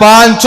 5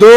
2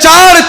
4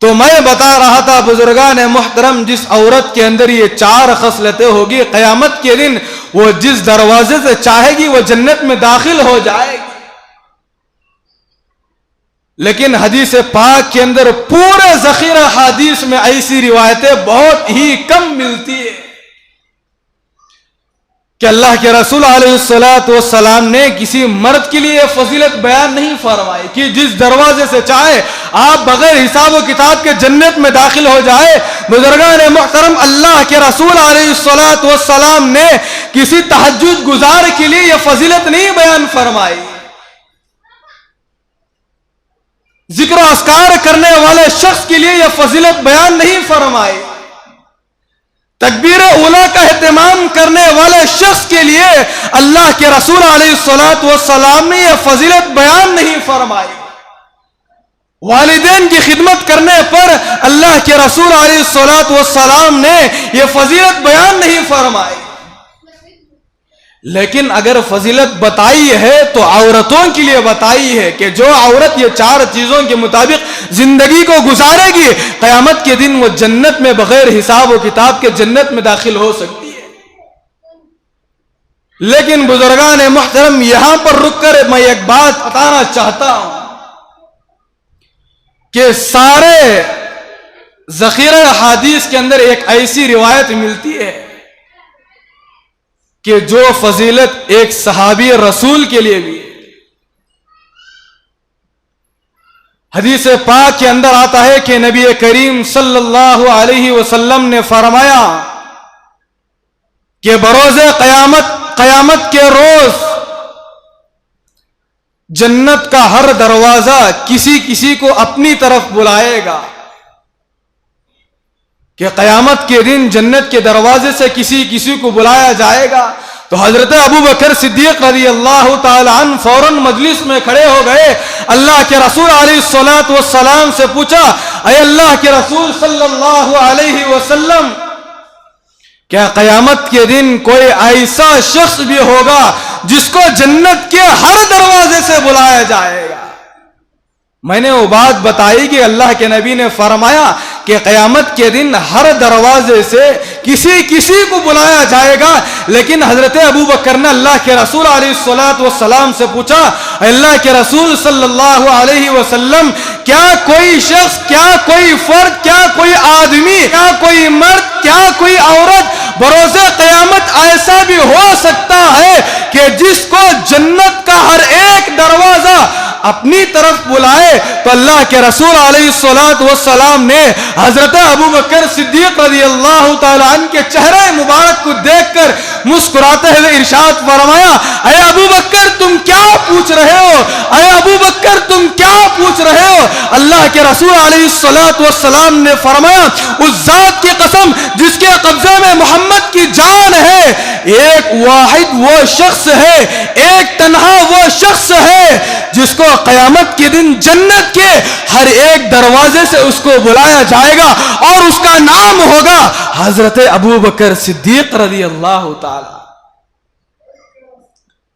تو میں بتا رہا تھا بزرگان محترم، جس عورت کے اندر یہ 4 خصلتیں ہوگی، قیامت کے دن وہ جس دروازے سے چاہے گی وہ جنت میں داخل ہو جائے گی۔ لیکن حدیث پاک کے اندر پورے ذخیرہ حدیث میں ایسی روایتیں بہت ہی کم ملتی ہیں کہ اللہ کے رسول علیہ السلام نے کسی مرد کے لیے فضیلت بیان نہیں فرمائی کہ جس دروازے سے چاہے آپ بغیر حساب و کتاب کے جنت میں داخل ہو جائے۔ بزرگان محترم، اللہ کے رسول علیہ السلام نے کسی تہجد گزار کے لیے یہ فضیلت نہیں بیان فرمائی، ذکر و اذکار کرنے والے شخص کے لیے یہ فضیلت بیان نہیں فرمائی، تکبیر اولیٰ کا اہتمام کرنے والے شخص کے لیے اللہ کے رسول علیہ السلام نے یہ فضیلت بیان نہیں فرمائی، والدین کی خدمت کرنے پر اللہ کے رسول علیہ السلام نے یہ فضیلت بیان نہیں فرمائی۔ لیکن اگر فضیلت بتائی ہے تو عورتوں کے لیے بتائی ہے کہ جو عورت یہ 4 چیزوں کے مطابق زندگی کو گزارے گی، قیامت کے دن وہ جنت میں بغیر حساب و کتاب کے جنت میں داخل ہو سکتی ہے۔ لیکن بزرگان محترم، یہاں پر رک کر میں ایک بات بتانا چاہتا ہوں کہ سارے ذخیرہ حدیث کے اندر ایک ایسی روایت ملتی ہے کہ جو فضیلت ایک صحابی رسول کے لیے بھی ہے۔ حدیث پاک کے اندر آتا ہے کہ نبی کریم صلی اللہ علیہ وسلم نے فرمایا کہ بروز قیامت کے روز جنت کا ہر دروازہ کسی کو اپنی طرف بلائے گا، کہ قیامت کے دن جنت کے دروازے سے کسی کو بلایا جائے گا۔ تو حضرت ابو بکر صدیق رضی اللہ تعالی عنہ فوراً مجلس میں کھڑے ہو گئے، اللہ کے رسول علیہ السلام سے پوچھا، اے اللہ کے رسول صلی اللہ علیہ وسلم، کیا قیامت کے دن کوئی ایسا شخص بھی ہوگا جس کو جنت کے ہر دروازے سے بلایا جائے گا؟ میں نے وہ بات بتائی کہ اللہ کے نبی نے فرمایا کہ قیامت کے دن ہر دروازے سے کسی کو بلایا جائے گا، لیکن حضرت ابو بکر نے اللہ کے رسول علیہ السلام سے پوچھا، اللہ کے رسول صلی اللہ علیہ وسلم، کیا کوئی شخص، کیا کوئی فرد، کیا کوئی آدمی، کیا کوئی مرد، کیا کوئی عورت بروز قیامت ایسا بھی ہو سکتا ہے کہ جس کو جنت کا ہر ایک دروازہ اپنی طرف بلائے؟ تو اللہ کے رسول علیہ السلام نے حضرت ابو بکر صدیق رضی اللہ تعالیٰ عنہ کے چہرے مبارک کو دیکھ کر مسکراتے ہوئے ارشاد فرمایا، اے ابو بکر تم کیا پوچھ رہے ہو؟ اے ابو بکر تم کیا پوچھ رہے ہو؟ اللہ کے رسول علیہ السلام نے فرمایا، اس ذات کی قسم جس کے قبضے میں محمد کی جان ہے، ایک واحد وہ شخص ہے، ایک تنہا وہ شخص ہے جس کو قیامت کے دن جنت کے ہر ایک دروازے سے اس کو بلایا جائے گا، اور اس کا نام ہوگا حضرت ابو بکر صدیق رضی اللہ تعالی۔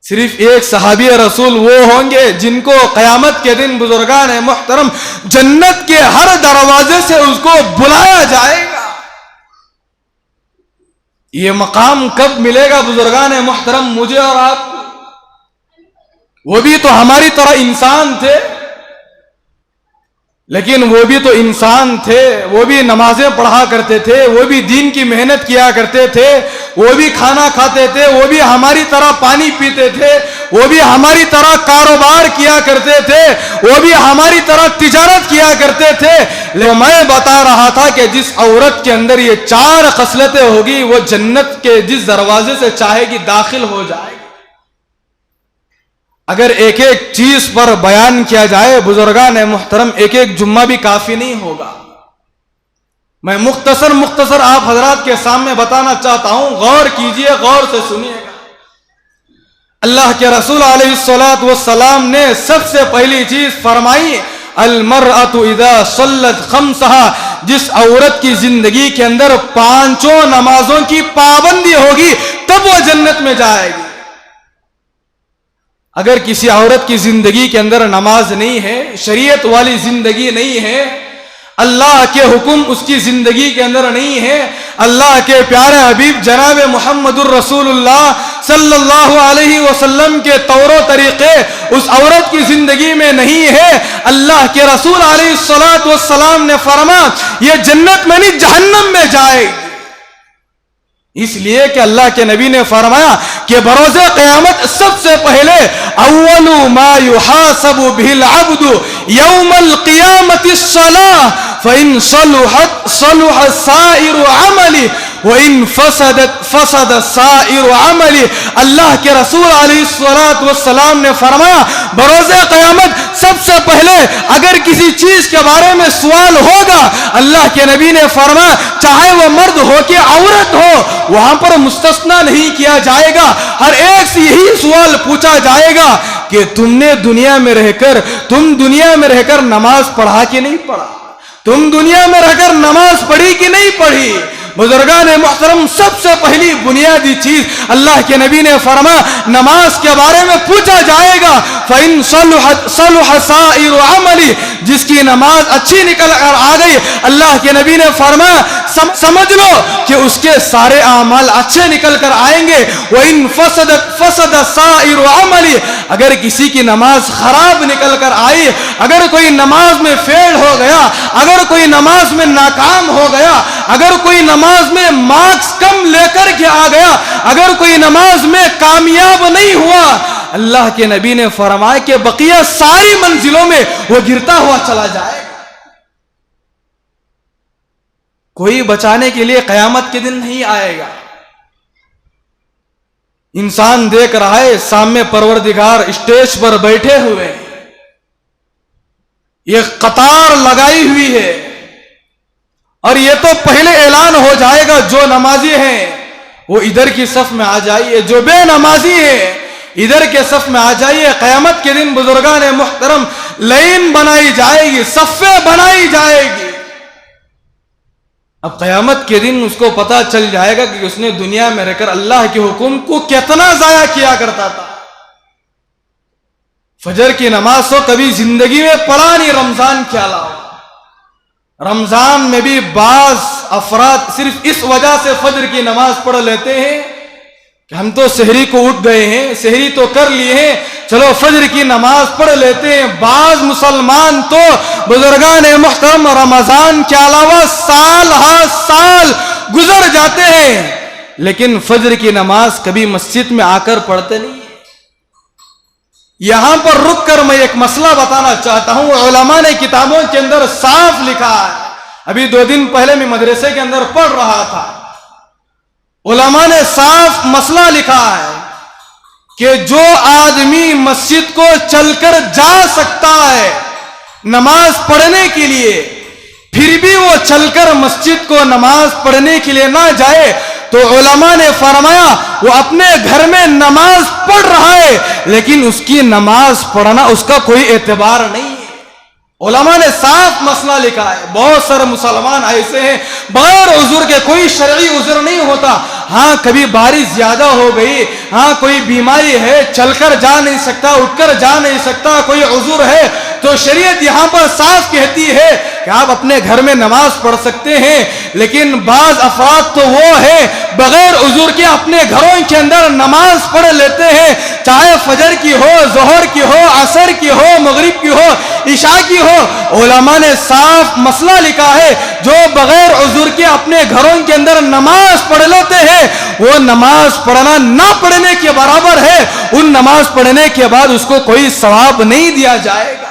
صرف ایک صحابی رسول وہ ہوں گے جن کو قیامت کے دن بزرگان محترم جنت کے ہر دروازے سے اس کو بلایا جائے گا۔ یہ مقام کب ملے گا بزرگان محترم مجھے اور آپ کو؟ وہ بھی تو ہماری طرح انسان تھے، لیکن وہ بھی تو انسان تھے، وہ بھی نمازیں پڑھا کرتے تھے، وہ بھی دین کی محنت کیا کرتے تھے، وہ بھی کھانا کھاتے تھے، وہ بھی ہماری طرح پانی پیتے تھے، وہ بھی ہماری طرح کاروبار کیا کرتے تھے، وہ بھی ہماری طرح تجارت کیا کرتے تھے۔ لیکن میں بتا رہا تھا کہ جس عورت کے اندر یہ 4 خصلتیں ہوگی وہ جنت کے جس دروازے سے چاہے گی داخل ہو جائے گی۔ اگر ایک ایک چیز پر بیان کیا جائے بزرگان محترم، ایک ایک جمعہ بھی کافی نہیں ہوگا۔ میں مختصر آپ حضرات کے سامنے بتانا چاہتا ہوں، غور کیجئے، غور سے سنیے گا۔ اللہ کے رسول علیہ السلام نے سب سے پہلی چیز فرمائی، المرأۃ اذا صلت خمسہا، جس عورت کی زندگی کے اندر 5 نمازوں کی پابندی ہوگی تب وہ جنت میں جائے گی۔ اگر کسی عورت کی زندگی کے اندر نماز نہیں ہے، شریعت والی زندگی نہیں ہے، اللہ کے حکم اس کی زندگی کے اندر نہیں ہے، اللہ کے پیارے حبیب جناب محمد الرسول اللہ صلی اللہ علیہ وسلم کے طور و طریقے اس عورت کی زندگی میں نہیں ہے، اللہ کے رسول علیہ الصلوۃ والسلام نے فرمایا یہ جنت میں نہیں جہنم میں جائے گی، اس لیے کہ اللہ کے نبی نے فرمایا کہ بروز قیامت سب سے پہلے اول ما یحاسب به العبد یوم القیامت الصلاۃ فإن صلحت صلح سائر عملی وإن فسدت فسد سائر عملی۔ اللہ کے رسول علیہ الصلوۃ والسلام نے فرمایا بروز قیامت سب سے پہلے اگر کسی چیز کے بارے میں سوال ہوگا، اللہ کے نبی نے فرمایا چاہے وہ مرد ہو کہ عورت ہو، وہاں پر مستثنا نہیں کیا جائے گا، ہر ایک سے یہی سوال پوچھا جائے گا کہ تم نے دنیا میں رہ کر نماز پڑھا کہ نہیں پڑھا، تم دنیا میں رہ کر نماز پڑھی کہ نہیں پڑھی۔ بزرگان محترم سب سے پہلی بنیادی چیز اللہ کے نبی نے فرمایا نماز کے بارے میں پوچھا جائے گا، فَإِن صَلُحَ سَائِرُ عَمَلِ، جس کی نماز اچھی نکل کر آ گئی، اللہ کے نبی نے فرمایا سمجھ لو کہ اس کے سارے اعمال اچھے نکل کر آئیں گے، وَإِن فَسَدَ سَائِرُ عَمَلِ، اگر کسی کی نماز خراب نکل کر آئی، اگر کوئی نماز میں فیل ہو گیا، اگر کوئی نماز میں ناکام ہو گیا، اگر کوئی نماز میں مارکس کم لے کر کے آ گیا، اگر کوئی نماز میں کامیاب نہیں ہوا، اللہ کے نبی نے فرمایا کہ بقیہ ساری منزلوں میں وہ گرتا ہوا چلا جائے گا، کوئی بچانے کے لیے قیامت کے دن نہیں آئے گا۔ انسان دیکھ رہا ہے سامنے پروردگار اسٹیج پر بیٹھے ہوئے، یہ قطار لگائی ہوئی ہے، اور یہ تو پہلے اعلان ہو جائے گا جو نمازی ہیں وہ ادھر کی صف میں آ جائیے، جو بے نمازی ہیں ادھر کے صف میں آ جائیے۔ قیامت کے دن بزرگان محترم لائن بنائی جائے گی، صفیں بنائی جائے گی۔ اب قیامت کے دن اس کو پتا چل جائے گا کہ اس نے دنیا میں رہ کر اللہ کے حکم کو کتنا ضائع کیا کرتا تھا۔ فجر کی نماز تو کبھی زندگی میں پڑھا نہیں، رمضان کے علاوہ۔ رمضان میں بھی بعض افراد صرف اس وجہ سے فجر کی نماز پڑھ لیتے ہیں کہ ہم تو سحری کو اٹھ گئے ہیں، سحری تو کر لیے ہیں، چلو فجر کی نماز پڑھ لیتے ہیں۔ بعض مسلمان تو بزرگان محترم رمضان کے علاوہ سال ہر سال گزر جاتے ہیں، لیکن فجر کی نماز کبھی مسجد میں آ کر پڑھتے نہیں۔ یہاں پر رک کر میں ایک مسئلہ بتانا چاہتا ہوں، علماء نے کتابوں کے اندر صاف لکھا ہے، ابھی 2 دن پہلے میں مدرسے کے اندر پڑھ رہا تھا، علماء نے صاف مسئلہ لکھا ہے کہ جو آدمی مسجد کو چل کر جا سکتا ہے نماز پڑھنے کے لیے، پھر بھی وہ چل کر مسجد کو نماز پڑھنے کے لیے نہ جائے، تو علماء نے فرمایا وہ اپنے گھر میں نماز پڑھ رہا ہے، لیکن اس کی نماز پڑھنا اس کا کوئی اعتبار نہیں ہے۔ علماء نے صاف مسئلہ لکھا ہے۔ بہت سارے مسلمان ایسے ہیں بغیر عذر کے، کوئی شرعی عذر نہیں ہوتا، ہاں کبھی بارش زیادہ ہو گئی، ہاں کوئی بیماری ہے، چل کر جا نہیں سکتا، اٹھ کر جا نہیں سکتا، کوئی عذر ہے، تو شریعت یہاں پر صاف کہتی ہے کہ آپ اپنے گھر میں نماز پڑھ سکتے ہیں۔ لیکن بعض افراد تو وہ ہیں بغیر عذر کے اپنے گھروں کے اندر نماز پڑھ لیتے ہیں، چاہے فجر کی ہو، ظہر کی ہو، عصر کی ہو، مغرب کی ہو، عشاء کی ہو۔ علماء نے صاف مسئلہ لکھا ہے جو بغیر عذر کے اپنے گھروں کے اندر نماز پڑھ لیتے ہیں، وہ نماز پڑھنا نہ پڑھنے کے برابر ہے، ان نماز پڑھنے کے بعد اس کو کوئی ثواب نہیں دیا جائے گا۔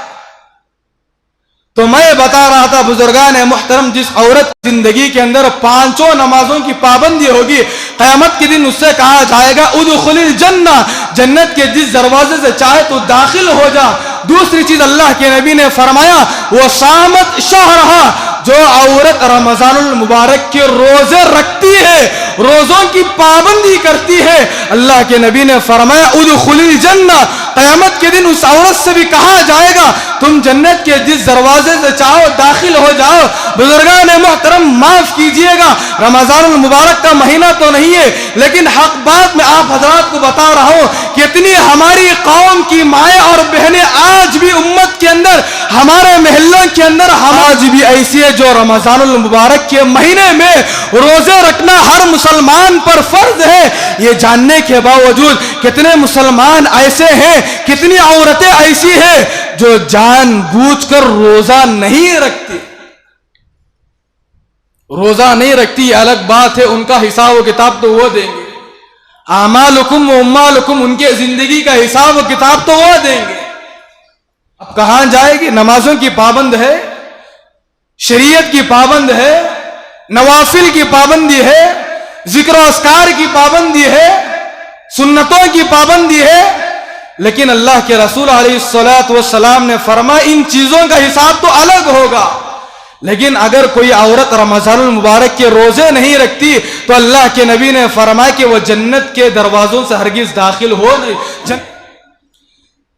تو میں بتا رہا تھا بزرگان محترم، جس عورت زندگی کے اندر 5 نمازوں کی پابندی ہوگی، قیامت کے دن اس سے کہا جائے گا ادخل الجنہ، جنت کے جس دروازے سے چاہے تو داخل ہو جا۔ دوسری چیز اللہ کے نبی نے فرمایا وہ صامت شہرہا، جو عورت رمضان المبارک کے روزے رکھتی ہے، روزوں کی پابندی کرتی ہے، اللہ کے نبی نے فرمایا ادخلی الجنہ، قیامت کے دن اس عورت سے بھی کہا جائے گا تم جنت کے جس دروازے سے چاہو داخل ہو جاؤ۔ بزرگان محترم معاف کیجئے گا، رمضان المبارک کا مہینہ تو نہیں ہے، لیکن حق بات میں آپ حضرات کو بتا رہا ہوں کہ اتنی ہماری قوم کی مائیں اور بہنیں آج بھی امت کے اندر، ہمارے محلوں کے اندر آج بھی ایسی ہے جو رمضان المبارک کے مہینے میں روزے رکھنا ہر مسلمان پر فرض ہے۔ یہ جاننے کے باوجود کتنے مسلمان ایسے ہیں، کتنی عورتیں ایسی ہیں جو جان بوجھ کر روزہ نہیں رکھتی، روزہ نہیں رکھتی۔ الگ بات ہے، ان کا حساب و کتاب تو وہ دیں گے، اعمالکم و امالکم، ان کے زندگی کا حساب و کتاب تو وہ دیں گے۔ اب کہاں جائے گی؟ نمازوں کی پابند ہے، شریعت کی پابند ہے، نوافل کی پابندی ہے، ذکر و اذکار کی پابندی ہے، سنتوں کی پابندی ہے، لیکن اللہ کے رسول علیہ الصلوۃ والسلام نے فرمایا ان چیزوں کا حساب تو الگ ہوگا۔ لیکن اگر کوئی عورت رمضان المبارک کے روزے نہیں رکھتی تو اللہ کے نبی نے فرمایا کہ وہ جنت کے دروازوں سے ہرگز داخل ہو نہیں۔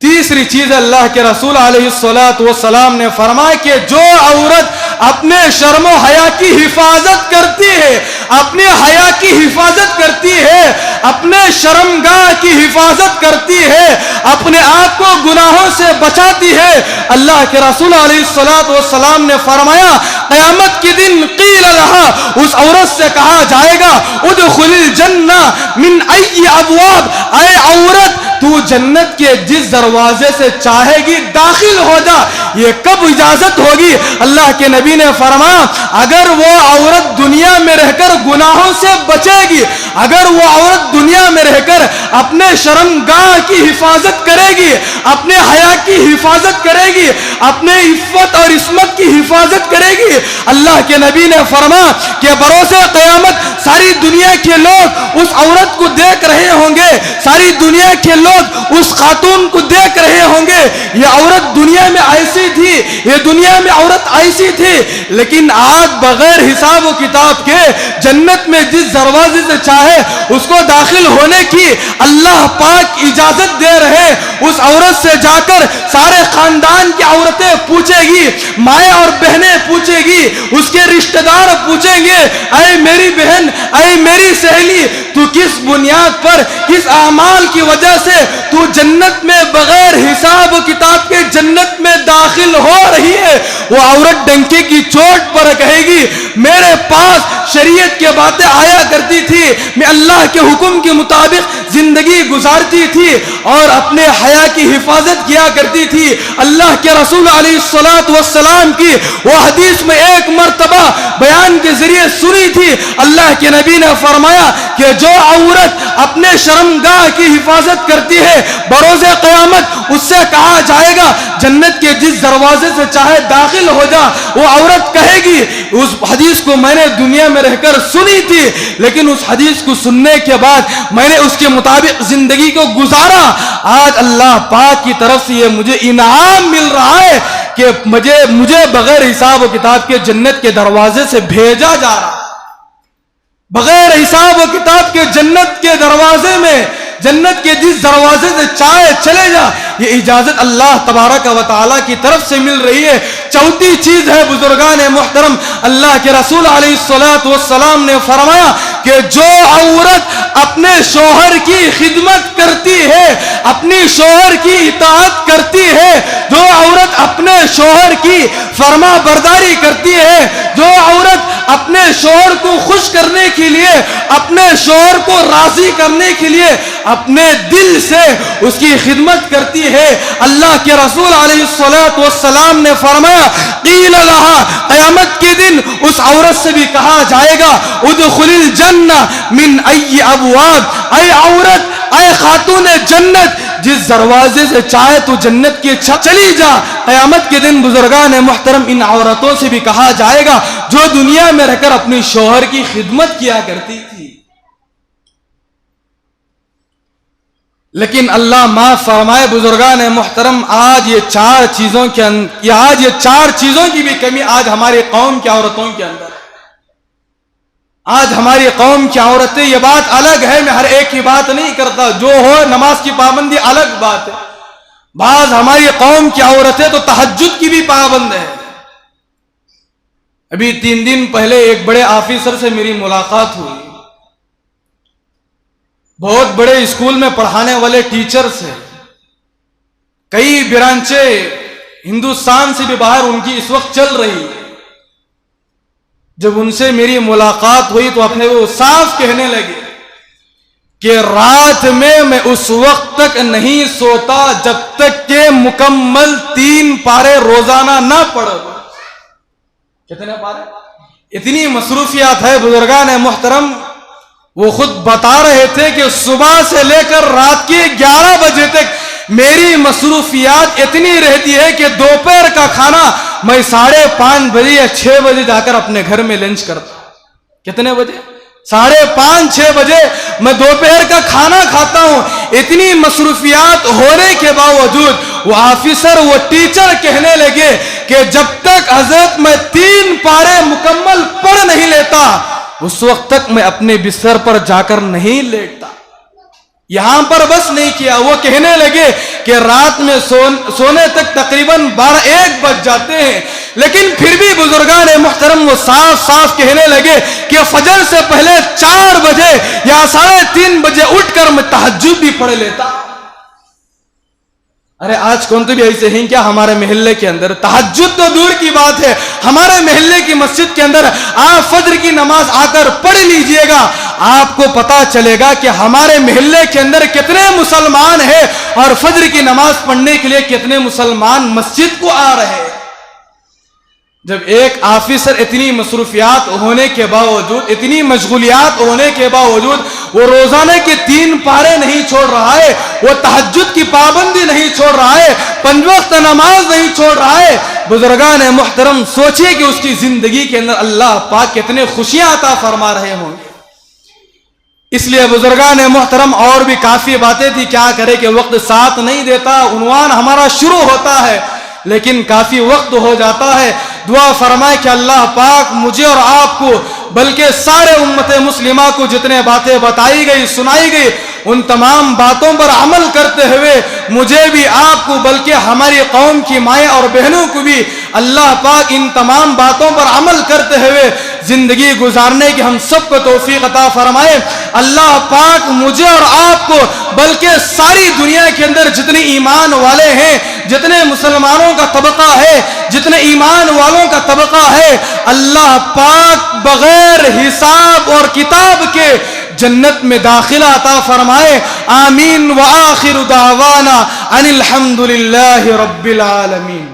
تیسری چیز اللہ کے رسول علیہ الصلوۃ والسلام نے فرمایا کہ جو عورت اپنے شرم و حیا کی حفاظت کرتی ہے، اپنے حیا کی حفاظت کرتی ہے، اپنے شرمگاہ کی حفاظت کرتی ہے، اپنے آپ کو گناہوں سے بچاتی ہے، اللہ کے رسول علیہ الصلوۃ والسلام نے فرمایا قیامت کے دن قیل لہا، اس عورت سے کہا جائے گا ادخلی الجنہ من ای ابواب، اے عورت تو جنت کے جس دروازے سے چاہے گی داخل ہو جا۔ یہ کب اجازت ہوگی؟ اللہ کے نبی نے فرمایا اگر وہ عورت دنیا میں رہ کر گناہوں سے بچے گی، اگر وہ عورت دنیا میں رہ کر اپنے شرمگاہ کی حفاظت کرے گی، اپنے حیا کی حفاظت کرے گی، اپنے عفت اور عصمت کی حفاظت کرے گی، اللہ کے نبی نے فرمایا کہ بروز قیامت ساری دنیا کے لوگ اس عورت کو دیکھ رہے ہوں گے، ساری دنیا کے لوگ اس خاتون کو دیکھ رہے ہوں گے، یہ عورت دنیا میں ایسی تھی، یہ دنیا میں عورت ایسی تھی، لیکن آج بغیر حساب و کتاب کے جنت میں جس دروازے سے چاہے اس کو داخل ہونے کی اللہ پاک اجازت دے رہے۔ اس عورت سے جا کر سارے خاندان کی عورتیں پوچھے گی، مائیں اور بہنیں پوچھے گی، اس کے رشتہ دار پوچھیں گے اے میری بہن، اے میری سہیلی، تو کس بنیاد پر، کس اعمال کی وجہ سے تو جنت میں بغیر حساب و کتاب کے جنت میں داخل ہو رہی ہے؟ وہ عورت ڈنکے کی چوٹ پر کہے گی میرے پاس شریعت کی باتیں آیا کرتی تھی، میں اللہ کے حکم کے مطابق زندگی گزارتی تھی اور اپنے حیا کی حفاظت کیا کرتی تھی۔ اللہ کے رسول علیہ الصلوۃ والسلام کی وہ حدیث میں ایک مرتبہ بیان کے ذریعے سنی تھی، اللہ کے نبی نے فرمایا کہ جو عورت اپنے شرمگاہ کی حفاظت کرتی ہے بروز قیامت اس سے کہا جائے گا جنت کے جس دروازے سے چاہے داخل ہو جا۔ وہ عورت کہے گی اس حدیث کو میں نے دنیا میں رہ کر سنی تھی، لیکن اس حدیث کو سننے کے بعد میں نے اس کے مطابق زندگی کو گزارا، آج اللہ پاک کی طرف سے یہ مجھے انعام مل رہا ہے کہ مجھے بغیر حساب و کتاب کے جنت کے دروازے سے بھیجا جا رہا ہے۔ بغیر حساب و کتاب کے جنت کے دروازے میں، جنت کے جس دروازے سے چاہے چلے جا، یہ اجازت اللہ تبارک و تعالیٰ کی طرف سے مل رہی ہے۔ چوتھی چیز ہے بزرگان محترم، اللہ کے رسول علیہ الصلوۃ والسلام نے فرمایا کہ جو عورت اپنے شوہر کی خدمت کرتی ہے، اپنی شوہر کی اطاعت کرتی ہے، جو عورت اپنے شوہر کی فرما برداری کرتی ہے، جو عورت اپنے شوہر کو خوش کرنے کے لیے، اپنے شوہر کو راضی کرنے کے لیے اپنے دل سے اس کی خدمت کرتی ہے، اللہ کے رسول علیہ الصلوۃ والسلام نے فرمایا قیل لہا، قیامت کے دن اس عورت سے بھی کہا جائے گا ادخلی الجنہ من ای ابواب، اے عورت، اے خاتون جنت، جس دروازے سے چاہے تو جنت کی چلی جا۔ قیامت کے دن بزرگان محترم ان عورتوں سے بھی کہا جائے گا جو دنیا میں رہ کر اپنی شوہر کی خدمت کیا کرتی تھی، لیکن اللہ معاف فرمائے بزرگان محترم آج یہ چار چیزوں کی بھی کمی آج ہماری قوم کی عورتوں کے اندر ہے۔ آج ہماری قوم کی عورتیں، یہ بات الگ ہے، میں ہر ایک کی بات نہیں کرتا، جو ہو نماز کی پابندی الگ بات ہے، بعض ہماری قوم کی عورتیں تو تہجد کی بھی پابند ہے۔ ابھی 3 دن پہلے ایک بڑے آفیسر سے میری ملاقات ہوئی، بہت بڑے اسکول میں پڑھانے والے ٹیچرز ہیں، کئی برانچیں ہندوستان سے بھی باہر ان کی اس وقت چل رہی ہے۔ جب ان سے میری ملاقات ہوئی تو اپنے وہ صاف کہنے لگے کہ رات میں اس وقت تک نہیں سوتا جب تک کہ مکمل 3 پارے روزانہ نہ پڑھو۔ کتنے پارے؟ اتنی مصروفیات ہے بزرگان محترم، وہ خود بتا رہے تھے کہ صبح سے لے کر رات کے 11 بجے تک میری مصروفیات اتنی رہتی ہے کہ دوپہر کا کھانا میں 5:30 بجے یا 6 بجے جا کر اپنے گھر میں لنچ کرتا ہوں۔ کتنے بجے؟ 5:30 6 بجے میں دوپہر کا کھانا کھاتا ہوں۔ اتنی مصروفیات ہونے کے باوجود وہ آفیسر، وہ ٹیچر کہنے لگے کہ جب تک حضرت میں 3 پارے مکمل پڑھ نہیں لیتا اس وقت تک میں اپنے بستر پر جا کر نہیں لیٹتا۔ یہاں پر بس نہیں کیا، وہ کہنے لگے کہ رات میں سونے تک تقریباً 12-1 بج جاتے ہیں، لیکن پھر بھی بزرگان محترم وہ صاف صاف کہنے لگے کہ فجر سے پہلے 4 بجے یا 3:30 بجے اٹھ کر میں تہجد بھی پڑھ لیتا۔ ارے آج کون تو بھی ایسے ہیں کیا ہمارے محلے کے اندر؟ تہجد تو دور کی بات ہے، ہمارے محلے کی مسجد کے اندر آپ فجر کی نماز آ کر پڑھ لیجئے گا، آپ کو پتا چلے گا کہ ہمارے محلے کے اندر کتنے مسلمان ہیں اور فجر کی نماز پڑھنے کے لیے کتنے مسلمان مسجد کو آ رہے ہیں۔ جب ایک آفیسر اتنی مصروفیات ہونے کے باوجود، اتنی مشغولیات ہونے کے باوجود وہ روزانہ کے 3 پارے نہیں چھوڑ رہا ہے، وہ تہجد کی پابندی نہیں چھوڑ رہا ہے، 5 وقت نماز نہیں چھوڑ رہا ہے، بزرگان محترم سوچئے کہ اس کی زندگی کے اندر اللہ پاک کتنے خوشیاں عطا فرما رہے ہوں گے۔ اس لیے بزرگان محترم اور بھی کافی باتیں تھی، کیا کرے کہ وقت ساتھ نہیں دیتا، عنوان ہمارا شروع ہوتا ہے لیکن کافی وقت ہو جاتا ہے۔ دعا فرمائے کہ اللہ پاک مجھے اور آپ کو بلکہ سارے امت مسلمہ کو جتنے باتیں بتائی گئی، سنائی گئی، ان تمام باتوں پر عمل کرتے ہوئے مجھے بھی، آپ کو، بلکہ ہماری قوم کی مائیں اور بہنوں کو بھی اللہ پاک ان تمام باتوں پر عمل کرتے ہوئے زندگی گزارنے کی ہم سب کو توفیق عطا فرمائے۔ اللہ پاک مجھے اور آپ کو بلکہ ساری دنیا کے اندر جتنے ایمان والے ہیں، جتنے مسلمانوں کا طبقہ ہے، جتنے ایمان والوں کا طبقہ ہے، اللہ پاک بغیر حساب اور کتاب کے جنت میں داخلہ عطا فرمائے۔ آمین۔ وآخر دعوانا ان الحمد للہ رب العالمین۔